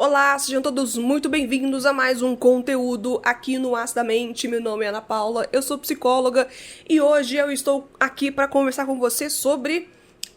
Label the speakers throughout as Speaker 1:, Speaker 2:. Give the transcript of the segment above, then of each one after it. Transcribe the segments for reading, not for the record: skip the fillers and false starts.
Speaker 1: Olá, sejam todos muito bem-vindos a mais um conteúdo aqui no Acidamente. Meu nome é Ana Paula, eu sou psicóloga e hoje eu estou aqui para conversar com você sobre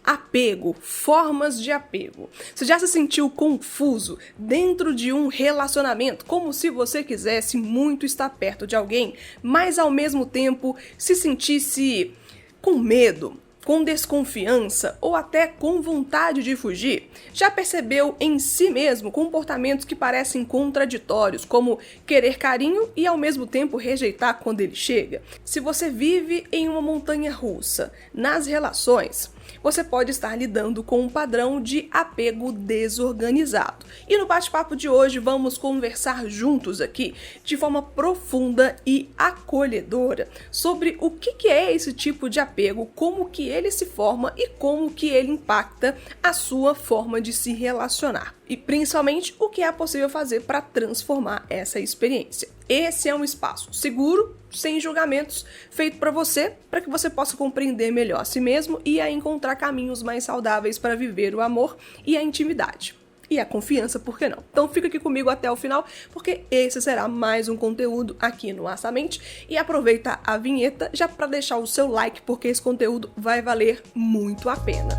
Speaker 1: apego, formas de apego. Você já se sentiu confuso dentro de um relacionamento, como se você quisesse muito estar perto de alguém, mas ao mesmo tempo se sentisse com medo, com desconfiança ou até com vontade de fugir? Já percebeu em si mesmo comportamentos que parecem contraditórios, como querer carinho e ao mesmo tempo rejeitar quando ele chega? Se você vive em uma montanha-russa nas relações, você pode estar lidando com um padrão de apego desorganizado. E no bate-papo de hoje vamos conversar juntos aqui, de forma profunda e acolhedora, sobre o que é esse tipo de apego, como que ele se forma e como que ele impacta a sua forma de se relacionar. E principalmente o que é possível fazer para transformar essa experiência. Esse é um espaço seguro, sem julgamentos, feito para que você possa compreender melhor a si mesmo e a encontrar caminhos mais saudáveis para viver o amor e a intimidade. E a confiança, por que não? Então fica aqui comigo até o final, porque esse será mais um conteúdo aqui no Assamente. E aproveita a vinheta já para deixar o seu like, porque esse conteúdo vai valer muito a pena.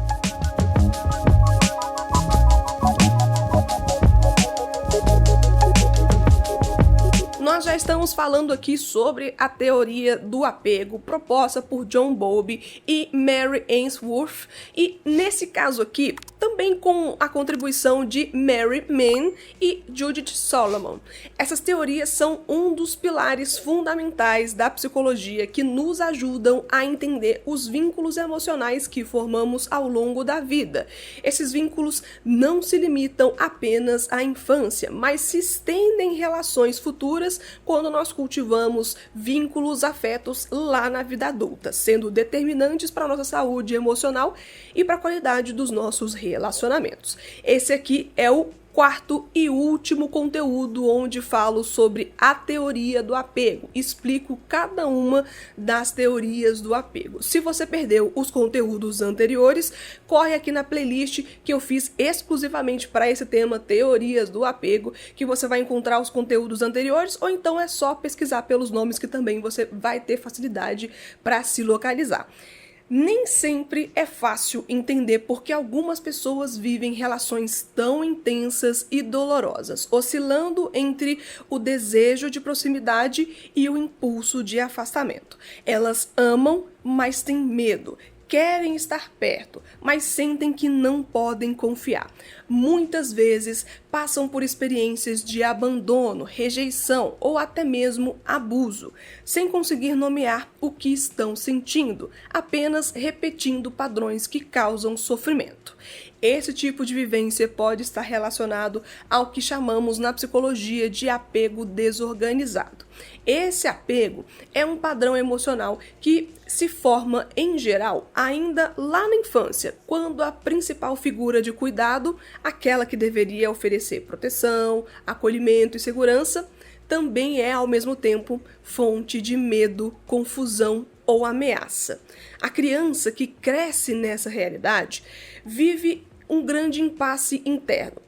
Speaker 1: Nós já estamos falando aqui sobre a teoria do apego proposta por John Bowlby e Mary Ainsworth, e nesse caso aqui, também com a contribuição de Mary Mann e Judith Solomon. Essas teorias são um dos pilares fundamentais da psicologia que nos ajudam a entender os vínculos emocionais que formamos ao longo da vida. Esses vínculos não se limitam apenas à infância, mas se estendem em relações futuras quando nós cultivamos vínculos afetos lá na vida adulta, sendo determinantes para a nossa saúde emocional e para a qualidade dos nossos relacionamentos. Esse aqui é o quarto e último conteúdo onde falo sobre a teoria do apego. Explico cada uma das teorias do apego. Se você perdeu os conteúdos anteriores, corre aqui na playlist que eu fiz exclusivamente para esse tema, teorias do apego, que você vai encontrar os conteúdos anteriores, ou então é só pesquisar pelos nomes que também você vai ter facilidade para se localizar. Nem sempre é fácil entender porque algumas pessoas vivem relações tão intensas e dolorosas, oscilando entre o desejo de proximidade e o impulso de afastamento. Elas amam, mas têm medo. Querem estar perto, mas sentem que não podem confiar. Muitas vezes passam por experiências de abandono, rejeição ou até mesmo abuso, sem conseguir nomear o que estão sentindo, apenas repetindo padrões que causam sofrimento. Esse tipo de vivência pode estar relacionado ao que chamamos na psicologia de apego desorganizado. Esse apego é um padrão emocional que se forma, em geral, ainda lá na infância, quando a principal figura de cuidado, aquela que deveria oferecer proteção, acolhimento e segurança, também é, ao mesmo tempo, fonte de medo, confusão ou ameaça. A criança que cresce nessa realidade vive um grande impasse interno.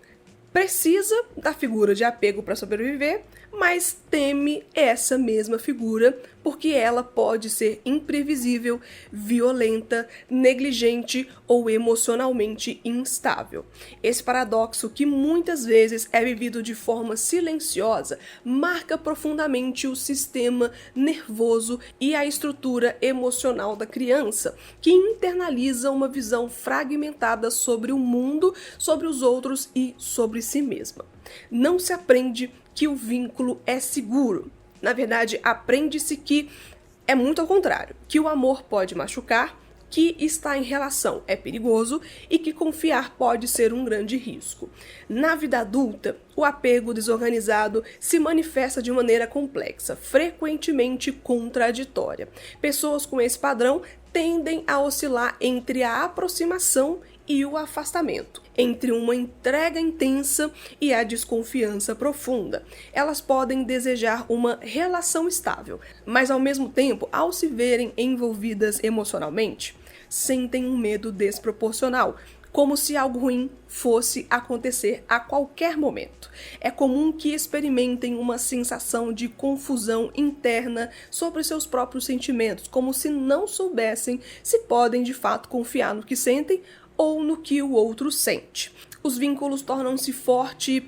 Speaker 1: Precisa da figura de apego para sobreviver, mas teme essa mesma figura porque ela pode ser imprevisível, violenta, negligente ou emocionalmente instável. Esse paradoxo, que muitas vezes é vivido de forma silenciosa, marca profundamente o sistema nervoso e a estrutura emocional da criança, que internaliza uma visão fragmentada sobre o mundo, sobre os outros e sobre si mesma. Não se aprende que o vínculo é seguro. Na verdade, aprende-se que é muito ao contrário, que o amor pode machucar, que estar em relação é perigoso e que confiar pode ser um grande risco. Na vida adulta, o apego desorganizado se manifesta de maneira complexa, frequentemente contraditória. Pessoas com esse padrão tendem a oscilar entre a aproximação e o afastamento, entre uma entrega intensa e a desconfiança profunda. Elas podem desejar uma relação estável, mas ao mesmo tempo, ao se verem envolvidas emocionalmente, sentem um medo desproporcional, como se algo ruim fosse acontecer a qualquer momento. É comum que experimentem uma sensação de confusão interna sobre seus próprios sentimentos, como se não soubessem se podem de fato confiar no que sentem ou no que o outro sente. Os vínculos tornam-se fonte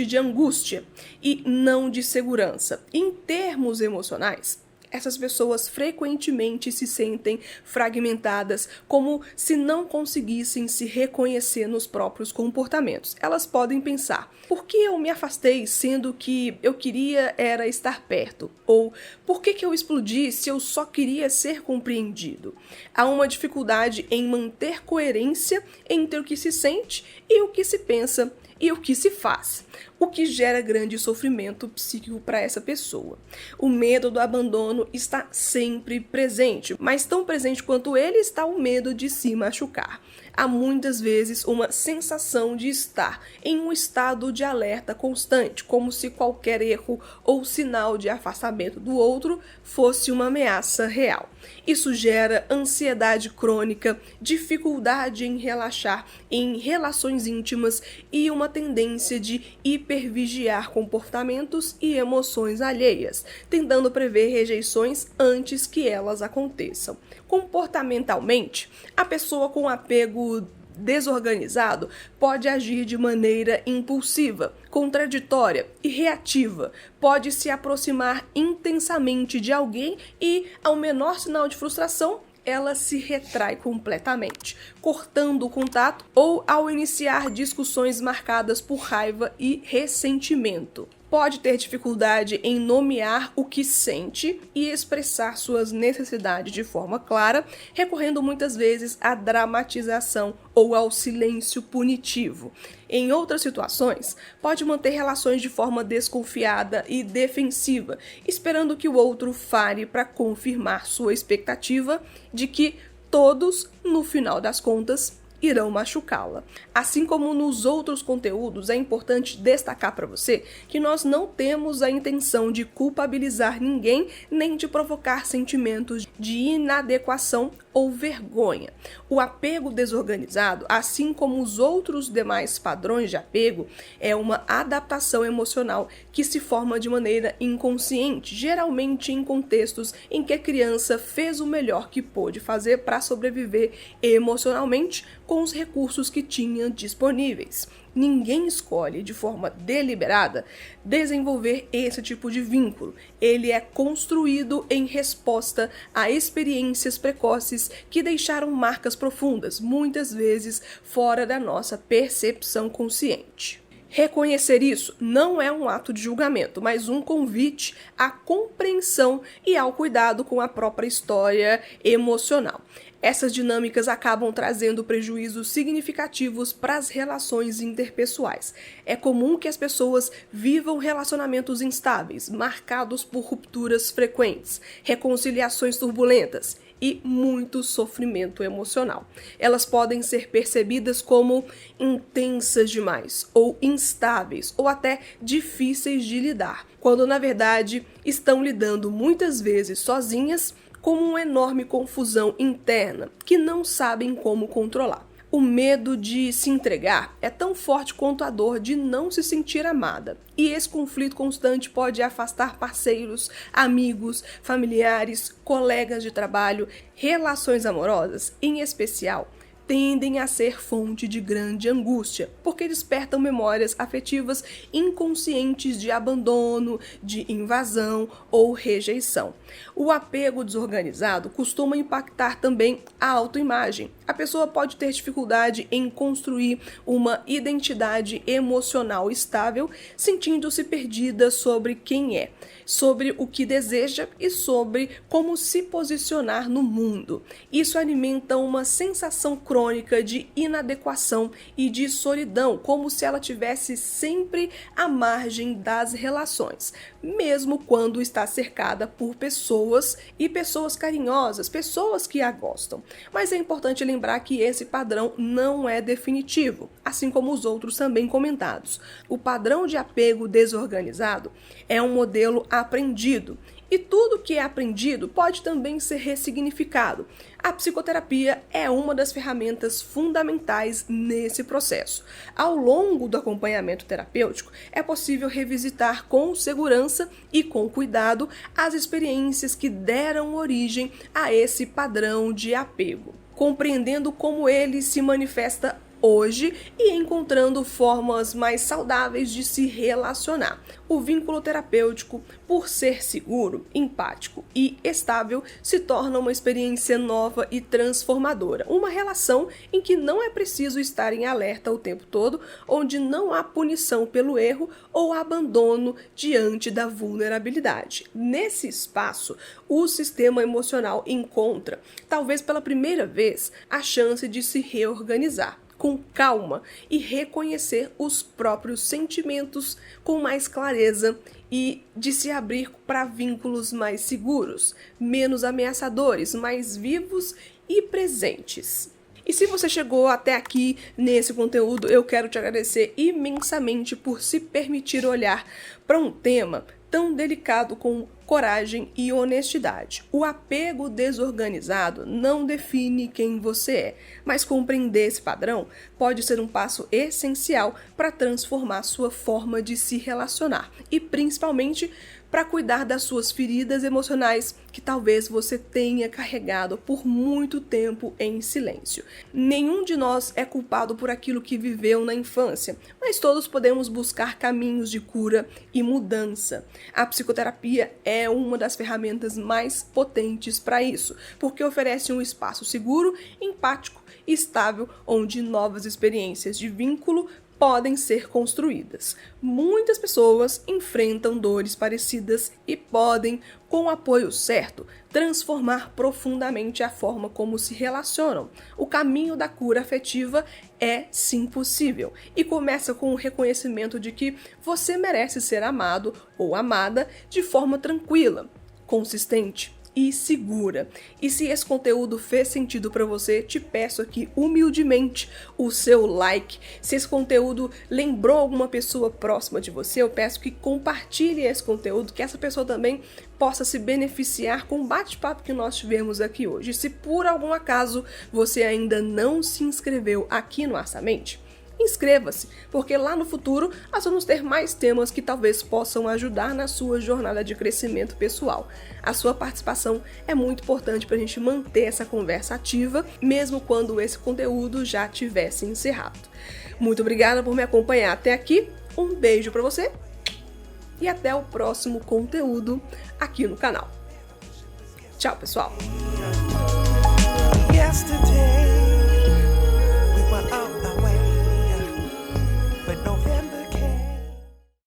Speaker 1: de angústia e não de segurança. Em termos emocionais, essas pessoas frequentemente se sentem fragmentadas, como se não conseguissem se reconhecer nos próprios comportamentos. Elas podem pensar: por que eu me afastei sendo que eu queria era estar perto? Ou por que eu explodi se eu só queria ser compreendido? Há uma dificuldade em manter coerência entre o que se sente e o que se pensa e o que se faz, o que gera grande sofrimento psíquico para essa pessoa. O medo do abandono está sempre presente, mas tão presente quanto ele está o medo de se machucar. Há muitas vezes uma sensação de estar em um estado de alerta constante, como se qualquer erro ou sinal de afastamento do outro fosse uma ameaça real. Isso gera ansiedade crônica, dificuldade em relaxar em relações íntimas e uma tendência de hipervigiar comportamentos e emoções alheias, tentando prever rejeições antes que elas aconteçam. Comportamentalmente, a pessoa com apego desorganizado pode agir de maneira impulsiva, contraditória e reativa, pode se aproximar intensamente de alguém e, ao menor sinal de frustração, ela se retrai completamente, cortando o contato ou ao iniciar discussões marcadas por raiva e ressentimento. Pode ter dificuldade em nomear o que sente e expressar suas necessidades de forma clara, recorrendo muitas vezes à dramatização ou ao silêncio punitivo. Em outras situações, pode manter relações de forma desconfiada e defensiva, esperando que o outro fale para confirmar sua expectativa de que todos, no final das contas, irão machucá-la. Assim como nos outros conteúdos, é importante destacar para você que nós não temos a intenção de culpabilizar ninguém nem de provocar sentimentos de inadequação ou vergonha. O apego desorganizado, assim como os outros demais padrões de apego, é uma adaptação emocional que se forma de maneira inconsciente, geralmente em contextos em que a criança fez o melhor que pôde fazer para sobreviver emocionalmente com os recursos que tinha disponíveis. Ninguém escolhe de forma deliberada desenvolver esse tipo de vínculo. Ele é construído em resposta a experiências precoces que deixaram marcas profundas, muitas vezes fora da nossa percepção consciente. Reconhecer isso não é um ato de julgamento, mas um convite à compreensão e ao cuidado com a própria história emocional. Essas dinâmicas acabam trazendo prejuízos significativos para as relações interpessoais. É comum que as pessoas vivam relacionamentos instáveis, marcados por rupturas frequentes, reconciliações turbulentas e muito sofrimento emocional. Elas podem ser percebidas como intensas demais, ou instáveis, ou até difíceis de lidar, quando na verdade estão lidando muitas vezes sozinhas com uma enorme confusão interna que não sabem como controlar. O medo de se entregar é tão forte quanto a dor de não se sentir amada. E esse conflito constante pode afastar parceiros, amigos, familiares, colegas de trabalho, relações amorosas, em especial, tendem a ser fonte de grande angústia, porque despertam memórias afetivas inconscientes de abandono, de invasão ou rejeição. O apego desorganizado costuma impactar também a autoimagem. A pessoa pode ter dificuldade em construir uma identidade emocional estável, sentindo-se perdida sobre quem é, sobre o que deseja e sobre como se posicionar no mundo. Isso alimenta uma sensação crônica de inadequação e de solidão, como se ela tivesse sempre à margem das relações, mesmo quando está cercada por pessoas e pessoas carinhosas, pessoas que a gostam. Mas é importante lembrar que esse padrão não é definitivo, assim como os outros também comentados. O padrão de apego desorganizado é um modelo aprendido. E tudo que é aprendido pode também ser ressignificado. A psicoterapia é uma das ferramentas fundamentais nesse processo. Ao longo do acompanhamento terapêutico, é possível revisitar com segurança e com cuidado as experiências que deram origem a esse padrão de apego, compreendendo como ele se manifesta hoje e encontrando formas mais saudáveis de se relacionar. O vínculo terapêutico, por ser seguro, empático e estável, se torna uma experiência nova e transformadora. Uma relação em que não é preciso estar em alerta o tempo todo, onde não há punição pelo erro ou abandono diante da vulnerabilidade. Nesse espaço, o sistema emocional encontra, talvez pela primeira vez, a chance de se reorganizar com calma e reconhecer os próprios sentimentos com mais clareza e de se abrir para vínculos mais seguros, menos ameaçadores, mais vivos e presentes. E se você chegou até aqui nesse conteúdo, eu quero te agradecer imensamente por se permitir olhar para um tema tão delicado com coragem e honestidade. O apego desorganizado não define quem você é, mas compreender esse padrão pode ser um passo essencial para transformar sua forma de se relacionar e principalmente para cuidar das suas feridas emocionais que talvez você tenha carregado por muito tempo em silêncio. Nenhum de nós é culpado por aquilo que viveu na infância, mas todos podemos buscar caminhos de cura e mudança. A psicoterapia é uma das ferramentas mais potentes para isso, porque oferece um espaço seguro, empático e estável, onde novas experiências de vínculo podem ser construídas. Muitas pessoas enfrentam dores parecidas e podem, com o apoio certo, transformar profundamente a forma como se relacionam. O caminho da cura afetiva é sim possível e começa com o reconhecimento de que você merece ser amado ou amada de forma tranquila, consistente e segura. E se esse conteúdo fez sentido para você, te peço aqui humildemente o seu like. Se esse conteúdo lembrou alguma pessoa próxima de você, eu peço que compartilhe esse conteúdo, que essa pessoa também possa se beneficiar com o bate-papo que nós tivemos aqui hoje. Se por algum acaso você ainda não se inscreveu aqui no Assamente, inscreva-se, porque lá no futuro nós vamos ter mais temas que talvez possam ajudar na sua jornada de crescimento pessoal. A sua participação é muito importante para a gente manter essa conversa ativa, mesmo quando esse conteúdo já tivesse encerrado. Muito obrigada por me acompanhar até aqui, um beijo para você e até o próximo conteúdo aqui no canal. Tchau, pessoal!